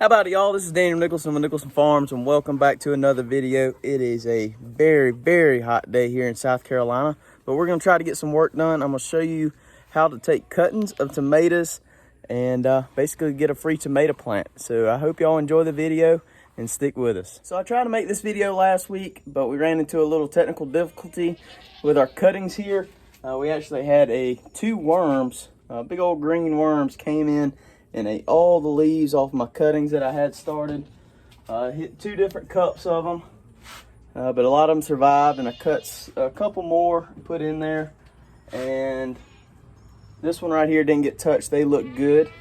How about it, y'all? This is Daniel Nicholson with Nicholson Farms, and welcome back to another video. It is a very hot day here in South Carolina, but we're going to try to get some work done. I'm going to show you how to take cuttings of tomatoes and basically get a free tomato plant. So I hope y'all enjoy the video and stick with us. So I tried to make this video last week, but we ran into a little technical difficulty with our cuttings here. We actually had two worms, big old green worms, came in and ate all the leaves off my cuttings that I had started. Hit 2 different cups of them, but a lot of them survived, and I cut a couple more, put in there, and this one right here didn't get touched. They look good.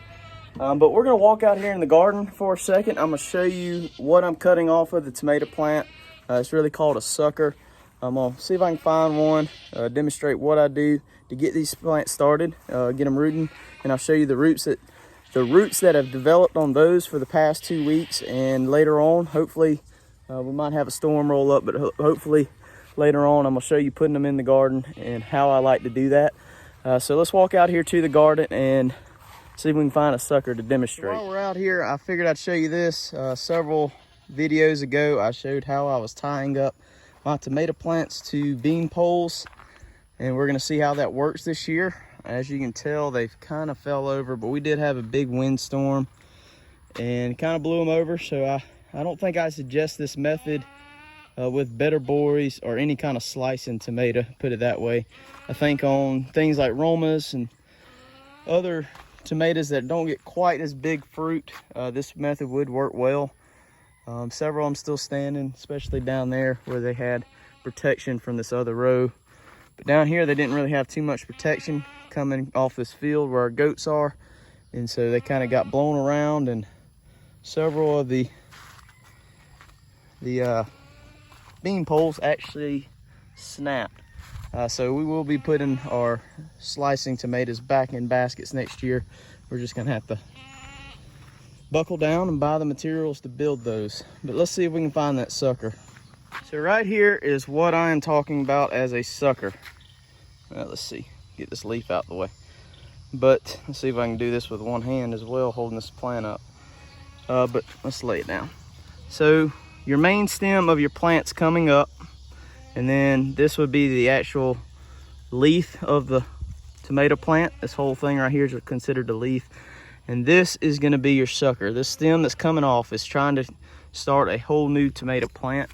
But we're gonna walk out here in the garden for a second. I'm gonna show you what I'm cutting off of the tomato plant. It's really called a sucker. I'm gonna see if I can find one, demonstrate what I do to get these plants started, get them rooting, and I'll show you the roots that have developed on those for the past 2 weeks. And later on, hopefully, we might have a storm roll up, but hopefully later on I'm gonna show you putting them in the garden and how I like to do that. So let's walk out here to the garden and see if we can find a sucker to demonstrate. While we're out here, I figured I'd show you this. Several videos ago, I showed how I was tying up my tomato plants to bean poles, and we're gonna see how that works this year. As you can tell, they've kind of fell over, but we did have a big windstorm and kind of blew them over. So I don't think I suggest this method with better boys or any kind of slicing tomato, put it that way. I think on things like Romas and other tomatoes that don't get quite as big fruit, this method would work well. Several of them still standing, especially down there where they had protection from this other row. But down here, they didn't really have too much protection coming off this field where our goats are. And so they kind of got blown around, and several of the bean poles actually snapped. So we will be putting our slicing tomatoes back in baskets next year. We're just gonna have to buckle down and buy the materials to build those. But let's see if we can find that sucker. So right here is what I am talking about as a sucker. Let's see, get this leaf out the way. But let's see if I can do this with one hand as well, holding this plant up. But let's lay it down. So your main stem of your plant's coming up, and then this would be the actual leaf of the tomato plant. This whole thing right here is considered a leaf. And this is gonna be your sucker. This stem that's coming off is trying to start a whole new tomato plant.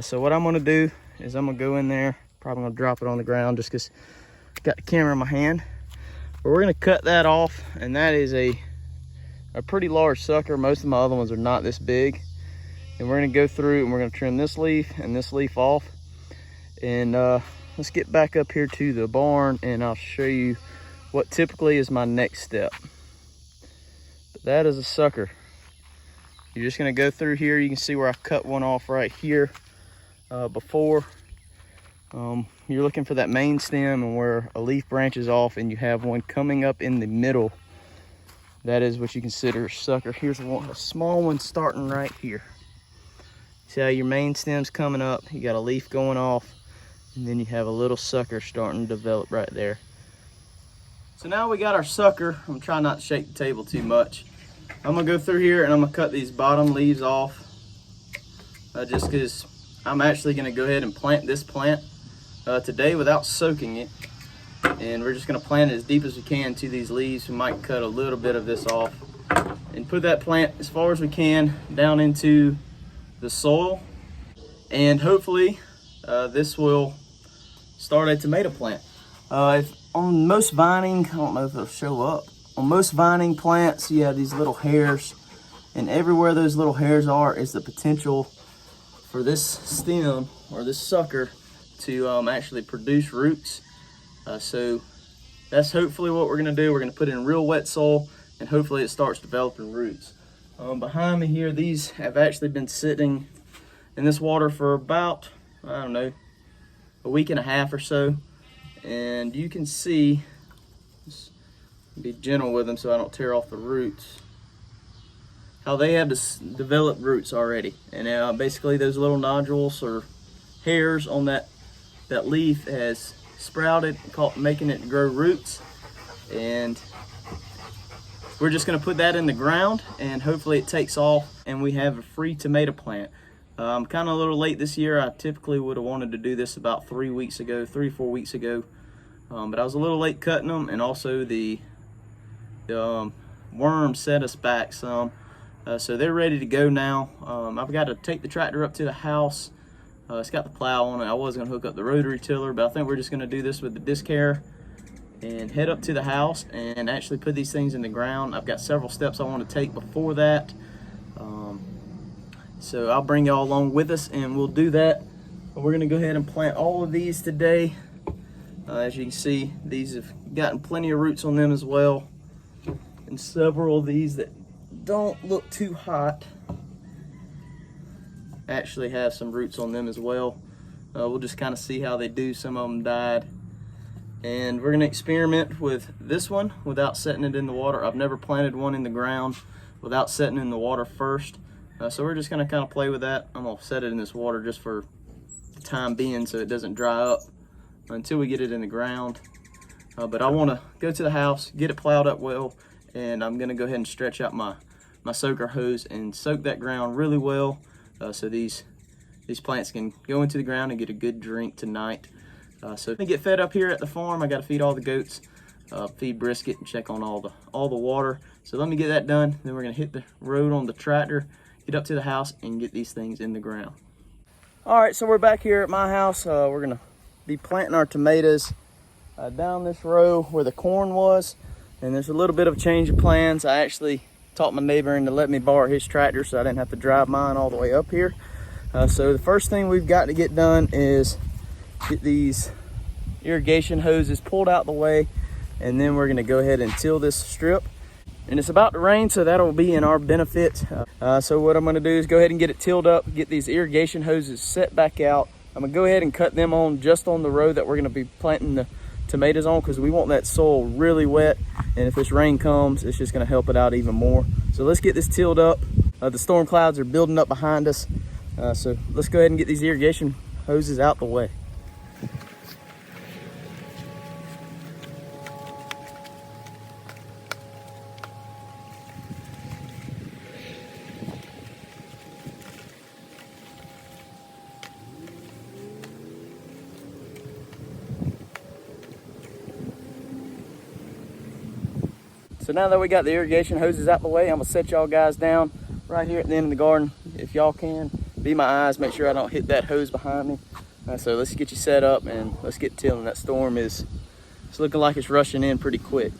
So what I'm gonna do is I'm gonna go in there, probably gonna drop it on the ground just because I've got the camera in my hand. But we're gonna cut that off, and that is a pretty large sucker. Most of my other ones are not this big. And we're gonna go through and we're gonna trim this leaf and this leaf off. And let's get back up here to the barn, and I'll show you what typically is my next step. But that is a sucker. You're just gonna go through here. You can see where I cut one off right here before. You're looking for that main stem and where a leaf branches off, and you have one coming up in the middle. That is what you consider a sucker. Here's a small one starting right here. See how your main stem's coming up, you got a leaf going off, and then you have a little sucker starting to develop right there. So now we got our sucker. I'm trying not to shake the table too much. I'm gonna go through here and I'm gonna cut these bottom leaves off, just because I'm actually gonna go ahead and plant this plant today without soaking it. And we're just gonna plant it as deep as we can to these leaves. We might cut a little bit of this off and put that plant as far as we can down into the soil, and hopefully this will start a tomato plant. On most vining, I don't know if it'll show up, on most vining plants you have these little hairs, and everywhere those little hairs are is the potential for this stem or this sucker to actually produce roots. So that's hopefully what we're gonna do. We're gonna put it in real wet soil, and hopefully it starts developing roots. Behind me here, these have actually been sitting in this water for about, I don't know, a week and a half or so. And you can see, just be gentle with them so I don't tear off the roots, how they have developed roots already. And basically those little nodules or hairs on that leaf has sprouted, making it grow roots. And we're just gonna put that in the ground and hopefully it takes off and we have a free tomato plant. I'm kind of a little late this year. I typically would have wanted to do this about 3 weeks ago, 3 or 4 weeks ago. But I was a little late cutting them, and also the worms set us back some. So they're ready to go now. I've got to take the tractor up to the house. It's got the plow on it. I was gonna hook up the rotary tiller, but I think we're just gonna do this with the disc harrow and head up to the house and actually put these things in the ground. I've got several steps I want to take before that. So I'll bring y'all along with us and we'll do that. But we're gonna go ahead and plant all of these today. As you can see, these have gotten plenty of roots on them as well. And several of these that don't look too hot actually have some roots on them as well. We'll just kind of see how they do. Some of them died. And we're gonna experiment with this one without setting it in the water. I've never planted one in the ground without setting it in the water first. So we're just gonna kind of play with that. I'm gonna set it in this water just for the time being so it doesn't dry up until we get it in the ground. But I wanna go to the house, get it plowed up well, and I'm gonna go ahead and stretch out my soaker hose and soak that ground really well so these plants can go into the ground and get a good drink tonight. So to get fed up here at the farm, I gotta feed all the goats, feed brisket, and check on all the water. So let me get that done, then we're gonna hit the road on the tractor, get up to the house, and get these things in the ground. All right, so we're back here at my house. We're gonna be planting our tomatoes down this row where the corn was, and there's a little bit of a change of plans. I actually talked my neighbor into letting me borrow his tractor so I didn't have to drive mine all the way up here. So the first thing we've got to get done is get these irrigation hoses pulled out the way, and then we're gonna go ahead and till this strip. And it's about to rain, so that'll be in our benefit. So what I'm gonna do is go ahead and get it tilled up, get these irrigation hoses set back out. I'm gonna go ahead and cut them on just on the row that we're gonna be planting the tomatoes on, because we want that soil really wet, and if this rain comes, it's just gonna help it out even more. So let's get this tilled up. The storm clouds are building up behind us, so let's go ahead and get these irrigation hoses out the way. So now that we got the irrigation hoses out the way, I'm gonna set y'all guys down right here at the end of the garden. If y'all can, be my eyes, make sure I don't hit that hose behind me. So let's get you set up and let's get tilling. That storm it's looking like it's rushing in pretty quick.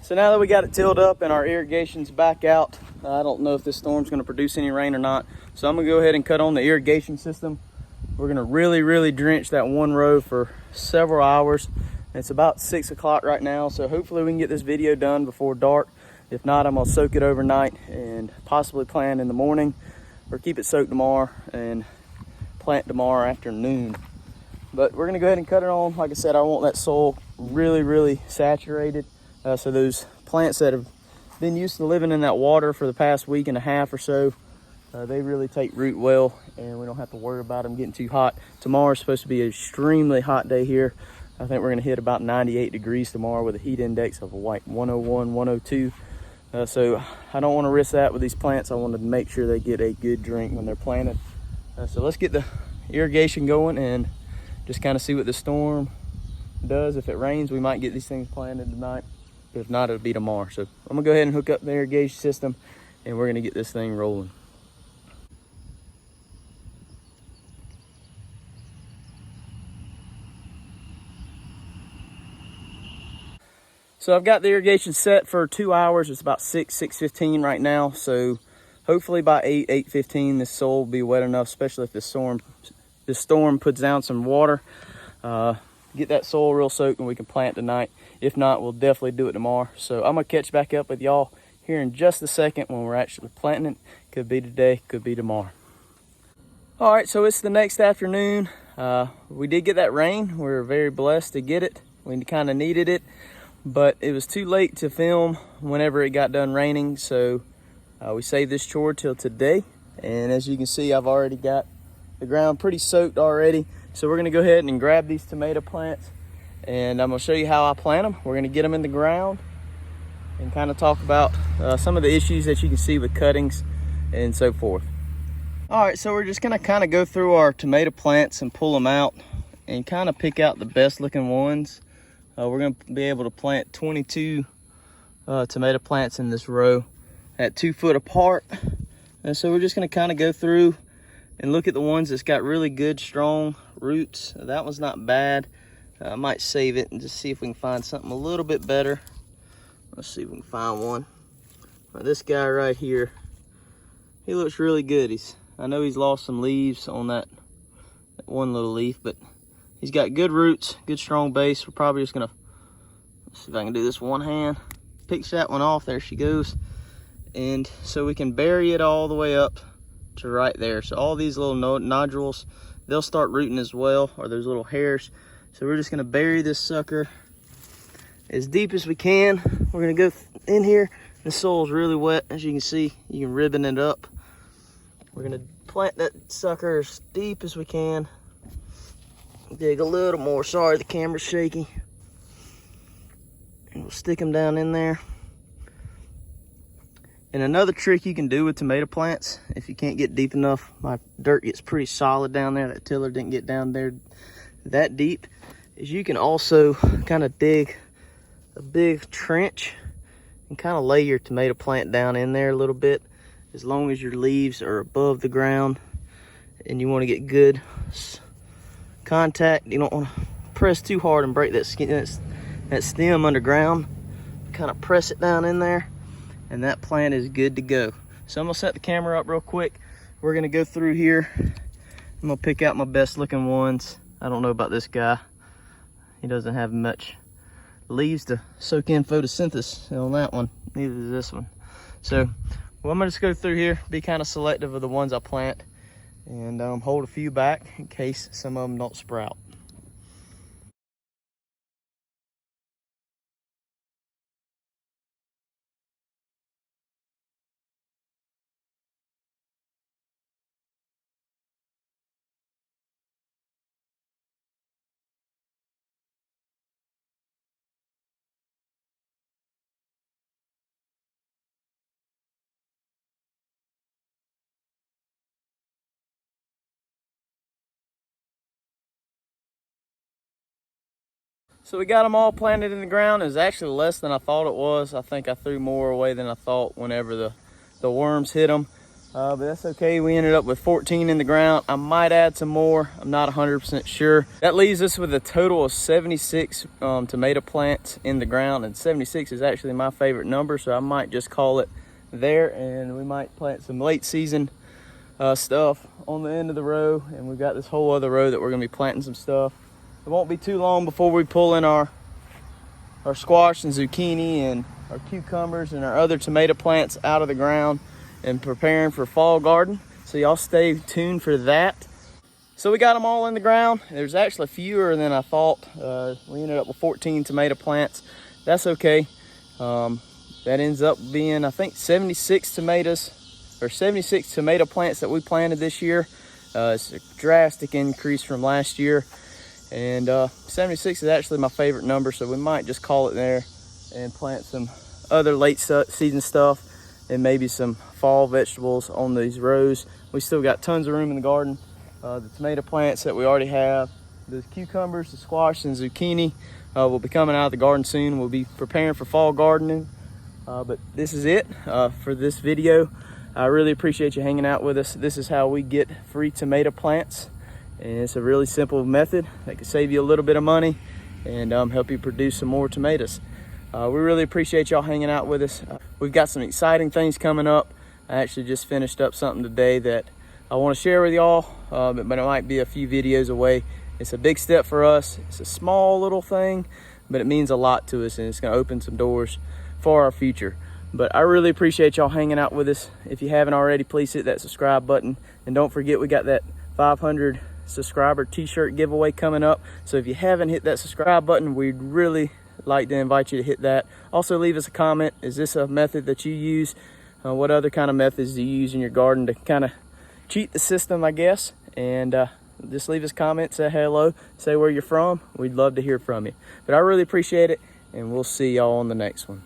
So now that we got it tilled up and our irrigation's back out, I don't know if this storm's gonna produce any rain or not. So I'm gonna go ahead and cut on the irrigation system. We're gonna really drench that one row for several hours. It's about 6 o'clock right now, so hopefully we can get this video done before dark. If not, I'm gonna soak it overnight and possibly plant in the morning, or keep it soaked tomorrow and plant tomorrow afternoon. But we're gonna go ahead and cut it on. Like I said, I want that soil really saturated. So those plants that have been used to living in that water for the past week and a half or so, They really take root well, and we don't have to worry about them getting too hot. Tomorrow's supposed to be an extremely hot day here. I think we're gonna hit about 98 degrees tomorrow with a heat index of like 101, 102. So I don't wanna risk that with these plants. I wanted to make sure they get a good drink when they're planted. So let's get the irrigation going and just kind of see what the storm does. If it rains, we might get these things planted tonight. But if not, it'll be tomorrow. So I'm gonna go ahead and hook up the irrigation system, and we're gonna get this thing rolling. So I've got the irrigation set for 2 hours. It's about 6:15 right now. So hopefully by 8:15, this soil will be wet enough, especially if this storm puts down some water. Get that soil real soaked and we can plant tonight. If not, we'll definitely do it tomorrow. So I'm gonna catch back up with y'all here in just a second when we're actually planting it. Could be today, could be tomorrow. All right, so it's the next afternoon. We did get that rain. We were very blessed to get it. We kind of needed it, but it was too late to film whenever it got done raining. So we saved this chore till today. And as you can see, I've already got the ground pretty soaked already. So we're gonna go ahead and grab these tomato plants, and I'm gonna show you how I plant them. We're gonna get them in the ground and kind of talk about some of the issues that you can see with cuttings and so forth. All right, so we're just gonna kind of go through our tomato plants and pull them out and kind of pick out the best looking ones. We're gonna be able to plant 22 tomato plants in this row at 2 foot apart. And so we're just gonna kind of go through and look at the ones that's got really good, strong roots. That one's not bad. I might save it and just see if we can find something a little bit better. Let's see if we can find one. This guy right here, he looks really good. I know he's lost some leaves on that one little leaf, but he's got good roots, good strong base. We're probably just gonna, let's see if I can do this one hand. Picks that one off, there she goes. And so we can bury it all the way up to right there. So all these little nodules, they'll start rooting as well, or those little hairs. So we're just gonna bury this sucker as deep as we can. We're gonna go in here. The soil's really wet, as you can see. You can ribbon it up. We're gonna plant that sucker as deep as we can. Dig a little more, sorry the camera's shaky. And we'll stick them down in there. And another trick you can do with tomato plants, if you can't get deep enough, my dirt gets pretty solid down there, that tiller didn't get down there that deep, is you can also kind of dig a big trench and kind of lay your tomato plant down in there a little bit, as long as your leaves are above the ground and you want to get good contact. You don't want to press too hard and break that stem underground. Kind of press it down in there, and that plant is good to go. So I'm gonna set the camera up real quick. We're gonna go through here. I'm gonna pick out my best looking ones. I don't know about this guy. He doesn't have much leaves to soak in photosynthesis on that one. Neither does this one. So well, I'm gonna just go through here, be kind of selective of the ones I plant, and hold a few back in case some of them don't sprout. So we got them all planted in the ground. It was actually less than I thought it was. I think I threw more away than I thought whenever the worms hit them. But that's okay. We ended up with 14 in the ground. I might add some more. I'm not 100% sure. That leaves us with a total of 76 tomato plants in the ground. And 76 is actually my favorite number. So I might just call it there. And we might plant some late season stuff on the end of the row. And we've got this whole other row that we're going to be planting some stuff. It won't be too long before we pull in our squash and zucchini and our cucumbers and our other tomato plants out of the ground and preparing for fall garden. So y'all stay tuned for that. So we got them all in the ground. There's actually fewer than I thought. We ended up with 14 tomato plants. That's okay. That ends up being, I think, 76 tomatoes or 76 tomato plants that we planted this year. It's a drastic increase from last year. And 76 is actually my favorite number, so we might just call it there and plant some other late season stuff and maybe some fall vegetables on these rows. We still got tons of room in the garden. The tomato plants that we already have, the cucumbers, the squash, and zucchini will be coming out of the garden soon. We'll be preparing for fall gardening. But this is it for this video. I really appreciate you hanging out with us. This is how we get free tomato plants. And it's a really simple method that can save you a little bit of money and help you produce some more tomatoes. We really appreciate y'all hanging out with us. We've got some exciting things coming up. I actually just finished up something today that I want to share with y'all, but it might be a few videos away. It's a big step for us. It's a small little thing, but it means a lot to us, and it's going to open some doors for our future. But I really appreciate y'all hanging out with us. If you haven't already, please hit that subscribe button, and don't forget we got that 500 subscriber t-shirt giveaway coming up. So if you haven't hit that subscribe button, we'd really like to invite you to hit that. Also leave us a comment. Is this a method that you use? What other kind of methods do you use in your garden to kind of cheat the system, I guess? And just leave us a comment, say hello, say where you're from. We'd love to hear from you. But I really appreciate it, and we'll see y'all on the next one.